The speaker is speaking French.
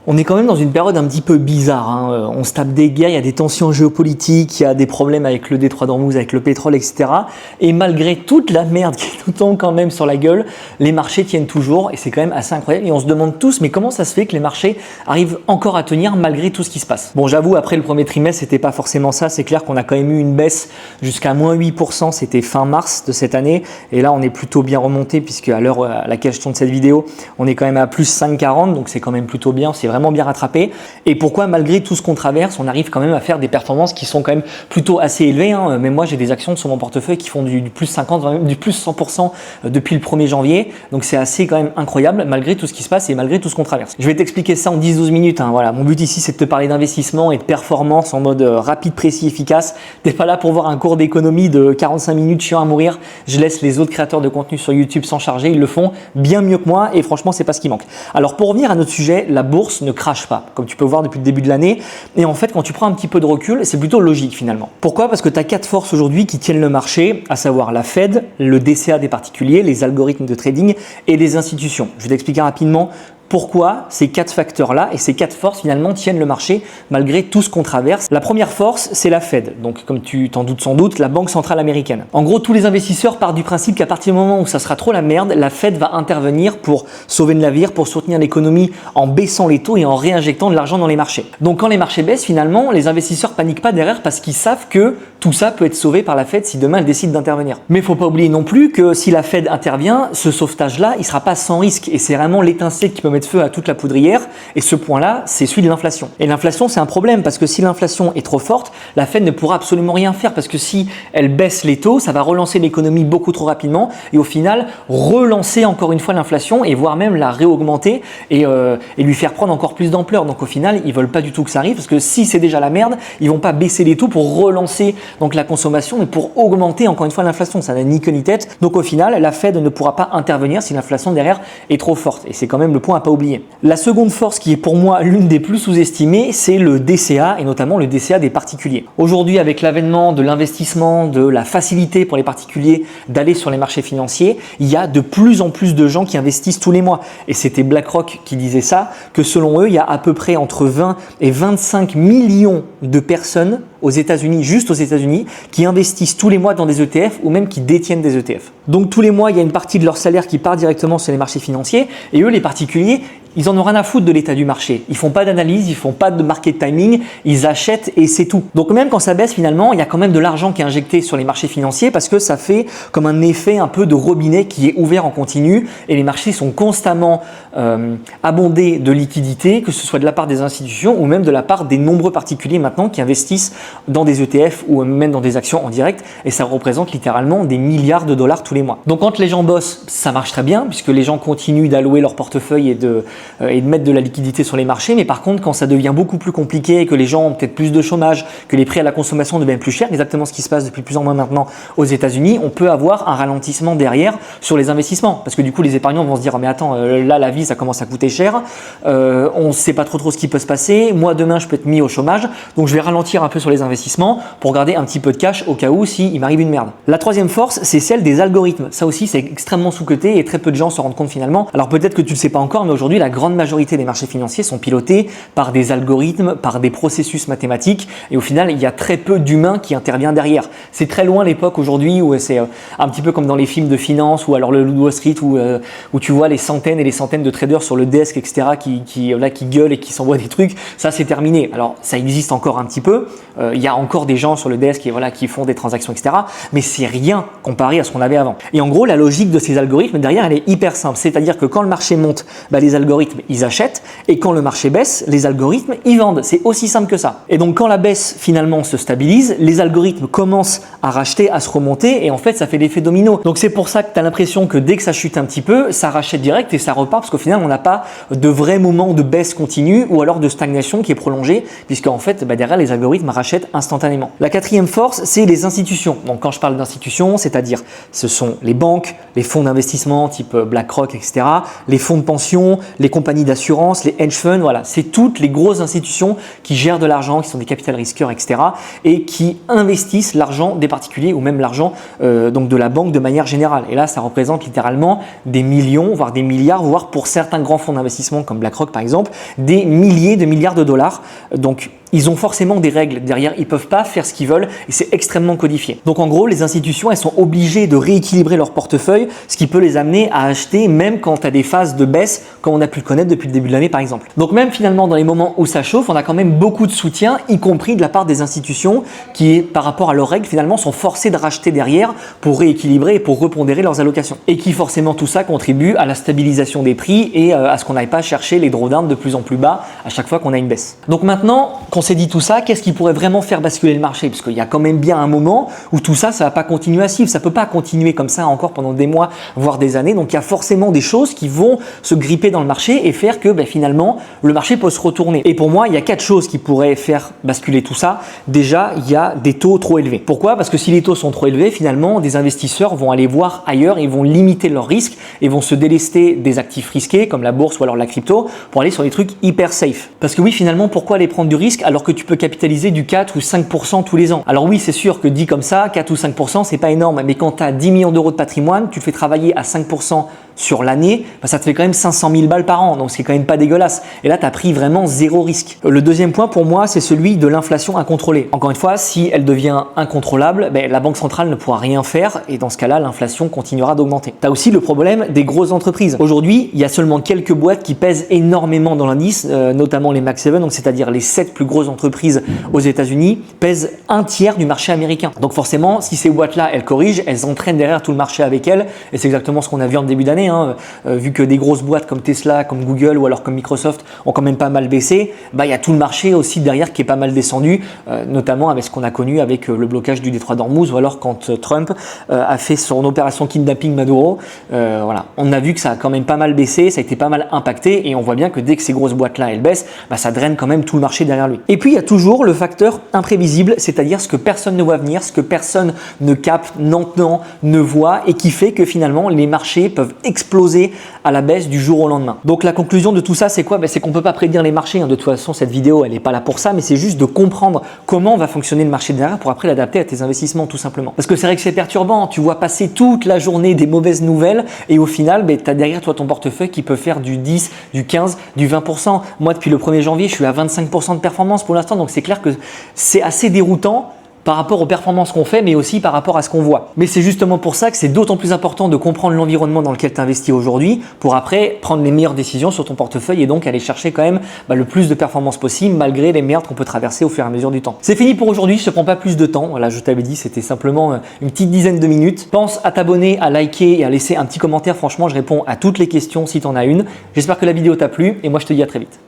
On est quand même dans une période un petit peu bizarre, hein. On se tape des guerres, il y a des tensions géopolitiques, il y a des problèmes avec le détroit d'Ormuz, avec le pétrole, etc. Et malgré toute la merde qui nous tombe quand même sur la gueule, les marchés tiennent toujours et c'est quand même assez incroyable. Et on se demande tous, mais comment ça se fait que les marchés arrivent encore à tenir malgré tout ce qui se passe? Bon, j'avoue, après le premier trimestre, c'était pas forcément ça. C'est clair qu'on a quand même eu une baisse jusqu'à moins 8%, c'était fin mars de cette année. Et là, on est plutôt bien remonté puisque à l'heure à laquelle je tourne cette vidéo, on est quand même à plus 5,40, donc c'est quand même plutôt bien. C'est vraiment bien rattrapé. Et pourquoi malgré tout ce qu'on traverse, on arrive quand même à faire des performances qui sont quand même plutôt assez élevées, hein. Mais moi j'ai des actions sur mon portefeuille qui font du plus 50, même du plus 100% depuis le 1er janvier. Donc c'est assez quand même incroyable malgré tout ce qui se passe et malgré tout ce qu'on traverse. Je vais t'expliquer ça en 10-12 minutes, hein. Voilà, mon but ici c'est de te parler d'investissement et de performance en mode rapide, précis, efficace. T'es pas là pour voir un cours d'économie de 45 minutes chiant à mourir. Je laisse les autres créateurs de contenu sur YouTube s'en charger, ils le font bien mieux que moi et franchement c'est pas ce qui manque. Alors pour revenir à notre sujet, la bourse ne crache pas, comme tu peux voir depuis le début de l'année. Et en fait, quand tu prends un petit peu de recul, c'est plutôt logique finalement. Pourquoi? Parce que tu as 4 forces aujourd'hui qui tiennent le marché, à savoir la Fed, le DCA des particuliers, les algorithmes de trading et les institutions. Je vais t'expliquer rapidement pourquoi ces 4 facteurs-là et ces 4 forces finalement tiennent le marché malgré tout ce qu'on traverse. La première force, c'est la Fed. Donc comme tu t'en doutes sans doute, la Banque centrale américaine. En gros, tous les investisseurs partent du principe qu'à partir du moment où ça sera trop la merde, la Fed va intervenir pour sauver le navire, pour soutenir l'économie en baissant les taux et en réinjectant de l'argent dans les marchés. Donc quand les marchés baissent, finalement, les investisseurs paniquent pas derrière parce qu'ils savent que tout ça peut être sauvé par la Fed si demain elle décide d'intervenir. Mais il ne faut pas oublier non plus que si la Fed intervient, ce sauvetage-là, il ne sera pas sans risque et c'est vraiment l'étincelle qui peut mettre feu à toute la poudrière et ce point-là, c'est celui de l'inflation. Et l'inflation, c'est un problème parce que si l'inflation est trop forte, la Fed ne pourra absolument rien faire parce que si elle baisse les taux, ça va relancer l'économie beaucoup trop rapidement et au final, relancer encore une fois l'inflation et voire même la réaugmenter et lui faire prendre encore plus d'ampleur. Donc au final, ils veulent pas du tout que ça arrive parce que si c'est déjà la merde, ils vont pas baisser les taux pour relancer donc la consommation mais pour augmenter encore une fois l'inflation. Ça n'a ni queue ni tête. Donc au final, la Fed ne pourra pas intervenir si l'inflation derrière est trop forte et c'est quand même le point à pas oublier. La seconde force qui est pour moi l'une des plus sous-estimées, c'est le DCA et notamment le DCA des particuliers. Aujourd'hui, avec l'avènement de l'investissement, de la facilité pour les particuliers d'aller sur les marchés financiers, il y a de plus en plus de gens qui investissent tous les mois. Et c'était BlackRock qui disait ça, que selon eux, il y a à peu près entre 20 et 25 millions de personnes aux États-Unis, juste aux États-Unis, qui investissent tous les mois dans des ETF ou même qui détiennent des ETF. Donc tous les mois, il y a une partie de leur salaire qui part directement sur les marchés financiers et eux, les particuliers, ils en ont rien à foutre de l'état du marché. Ils font pas d'analyse, ils font pas de market timing, ils achètent et c'est tout. Donc même quand ça baisse finalement, il y a quand même de l'argent qui est injecté sur les marchés financiers parce que ça fait comme un effet un peu de robinet qui est ouvert en continu et les marchés sont constamment abondés de liquidités, que ce soit de la part des institutions ou même de la part des nombreux particuliers maintenant qui investissent dans des ETF ou même dans des actions en direct et ça représente littéralement des milliards de dollars tous les mois. Donc quand les gens bossent, ça marche très bien puisque les gens continuent d'allouer leur portefeuille et de mettre de la liquidité sur les marchés. Mais par contre, quand ça devient beaucoup plus compliqué et que les gens ont peut-être plus de chômage, que les prêts à la consommation deviennent plus chers, exactement ce qui se passe depuis plus en moins maintenant aux États-Unis, on peut avoir un ralentissement derrière sur les investissements. Parce que du coup, les épargnants vont se dire « mais attends, là la vie ça commence à coûter cher, on ne sait pas trop ce qui peut se passer, moi demain je peux être mis au chômage, donc je vais ralentir un peu sur les investissements pour garder un petit peu de cash au cas où s'il m'arrive une merde ». La troisième force, c'est celle des algorithmes. Ça aussi, c'est extrêmement sous-coté et très peu de gens se rendent compte finalement. Alors peut-être que tu ne le sais pas encore, mais aujourd'hui, la grande majorité des marchés financiers sont pilotés par des algorithmes, par des processus mathématiques et au final, il y a très peu d'humains qui intervient derrière. C'est très loin l'époque aujourd'hui où c'est un petit peu comme dans les films de finance ou alors le Wall Street où tu vois les centaines et les centaines de traders sur le desk, etc. qui gueulent et qui s'envoient des trucs. Ça, c'est terminé. Alors, ça existe encore un petit peu. Il y a encore des gens sur le desk qui font des transactions, etc. Mais c'est rien comparé à ce qu'on avait avant. Et en gros, la logique de ces algorithmes derrière, elle est hyper simple. C'est-à-dire que quand le marché monte, les algorithmes, ils achètent et quand le marché baisse, les algorithmes, ils vendent. C'est aussi simple que ça. Et donc, quand la baisse finalement se stabilise, les algorithmes commencent à racheter, à se remonter et en fait, ça fait l'effet domino. Donc, c'est pour ça que tu as l'impression que dès que ça chute un petit peu, ça rachète direct et ça repart parce qu'au final, on n'a pas de vrai moment de baisse continue ou alors de stagnation qui est prolongée puisque en fait, derrière, les algorithmes rachètent instantanément. La quatrième force, c'est les institutions. Donc, quand je parle d'institutions, c'est-à-dire ce sont les banques, les fonds d'investissement type BlackRock, etc., les fonds de pension, les les compagnies d'assurance, les hedge funds, voilà, c'est toutes les grosses institutions qui gèrent de l'argent, qui sont des capital risqueurs, etc. et qui investissent l'argent des particuliers ou même l'argent donc de la banque de manière générale. Et là, ça représente littéralement des millions, voire des milliards, voire pour certains grands fonds d'investissement comme BlackRock par exemple, des milliers de milliards de dollars. Donc, ils ont forcément des règles derrière, ils ne peuvent pas faire ce qu'ils veulent et c'est extrêmement codifié. Donc en gros, les institutions, elles sont obligées de rééquilibrer leur portefeuille, ce qui peut les amener à acheter même quand tu as des phases de baisse, comme on a pu le connaître depuis le début de l'année par exemple. Donc même finalement dans les moments où ça chauffe, on a quand même beaucoup de soutien, y compris de la part des institutions qui, par rapport à leurs règles, finalement sont forcées de racheter derrière pour rééquilibrer et pour repondérer leurs allocations. Et qui forcément tout ça contribue à la stabilisation des prix et à ce qu'on n'aille pas chercher les drawdowns de plus en plus bas à chaque fois qu'on a une baisse. Donc maintenant qu'on s'est dit tout ça, qu'est-ce qui pourrait vraiment faire basculer le marché? Parce qu'il y a quand même bien un moment où tout ça, ça va pas continuer à suivre. Ça peut pas continuer comme ça encore pendant des mois, voire des années. Donc il y a forcément des choses qui vont se gripper dans le marché et faire que finalement le marché peut se retourner. Et pour moi, il y a 4 choses qui pourraient faire basculer tout ça. Déjà, il y a des taux trop élevés. Pourquoi? Parce que si les taux sont trop élevés, finalement, des investisseurs vont aller voir ailleurs et vont limiter leurs risques et vont se délester des actifs risqués comme la bourse ou alors la crypto pour aller sur des trucs hyper safe. Parce que oui, finalement, pourquoi aller prendre du risque alors que tu peux capitaliser du 4 ou 5% tous les ans? Alors oui, c'est sûr que dit comme ça, 4 ou 5%, c'est pas énorme, mais quand tu as 10 millions d'euros de patrimoine, tu le fais travailler à 5% sur l'année, ça te fait quand même 500 000 balles par an, donc c'est quand même pas dégueulasse. Et là, tu as pris vraiment zéro risque. Le deuxième point pour moi, c'est celui de l'inflation incontrôlée. Encore une fois, si elle devient incontrôlable, la Banque centrale ne pourra rien faire et dans ce cas-là, l'inflation continuera d'augmenter. Tu as aussi le problème des grosses entreprises. Aujourd'hui, il y a seulement quelques boîtes qui pèsent énormément dans l'indice, notamment les Mag 7, donc c'est-à-dire les 7 plus grosses entreprises aux États-Unis, pèsent un tiers du marché américain. Donc forcément, si ces boîtes-là, elles corrigent, elles entraînent derrière tout le marché avec elles et c'est exactement ce qu'on a vu en début d'année. Vu que des grosses boîtes comme Tesla, comme Google ou alors comme Microsoft ont quand même pas mal baissé, il y a tout le marché aussi derrière qui est pas mal descendu, notamment avec ce qu'on a connu avec le blocage du détroit d'Ormuz ou alors quand Trump a fait son opération kidnapping Maduro. Voilà, on a vu que ça a quand même pas mal baissé, ça a été pas mal impacté et on voit bien que dès que ces grosses boîtes-là elles baissent, ça draine quand même tout le marché derrière lui. Et puis il y a toujours le facteur imprévisible, c'est-à-dire ce que personne ne voit venir, ce que personne ne capte, n'entend, ne voit et qui fait que finalement les marchés peuvent exploser à la baisse du jour au lendemain. Donc la conclusion de tout ça, c'est quoi? C'est qu'on ne peut pas prédire les marchés. De toute façon, cette vidéo, elle n'est pas là pour ça, mais c'est juste de comprendre comment va fonctionner le marché derrière pour après l'adapter à tes investissements tout simplement. Parce que c'est vrai que c'est perturbant. Tu vois passer toute la journée des mauvaises nouvelles et au final, tu as derrière toi ton portefeuille qui peut faire du 10, du 15, du 20%. Moi, depuis le 1er janvier, je suis à 25% de performance pour l'instant. Donc c'est clair que c'est assez déroutant par rapport aux performances qu'on fait, mais aussi par rapport à ce qu'on voit. Mais c'est justement pour ça que c'est d'autant plus important de comprendre l'environnement dans lequel tu investis aujourd'hui pour après prendre les meilleures décisions sur ton portefeuille et donc aller chercher quand même le plus de performances possible malgré les merdes qu'on peut traverser au fur et à mesure du temps. C'est fini pour aujourd'hui, je te prends pas plus de temps. Voilà, je t'avais dit, c'était simplement une petite dizaine de minutes. Pense à t'abonner, à liker et à laisser un petit commentaire. Franchement, je réponds à toutes les questions si tu en as une. J'espère que la vidéo t'a plu et moi je te dis à très vite.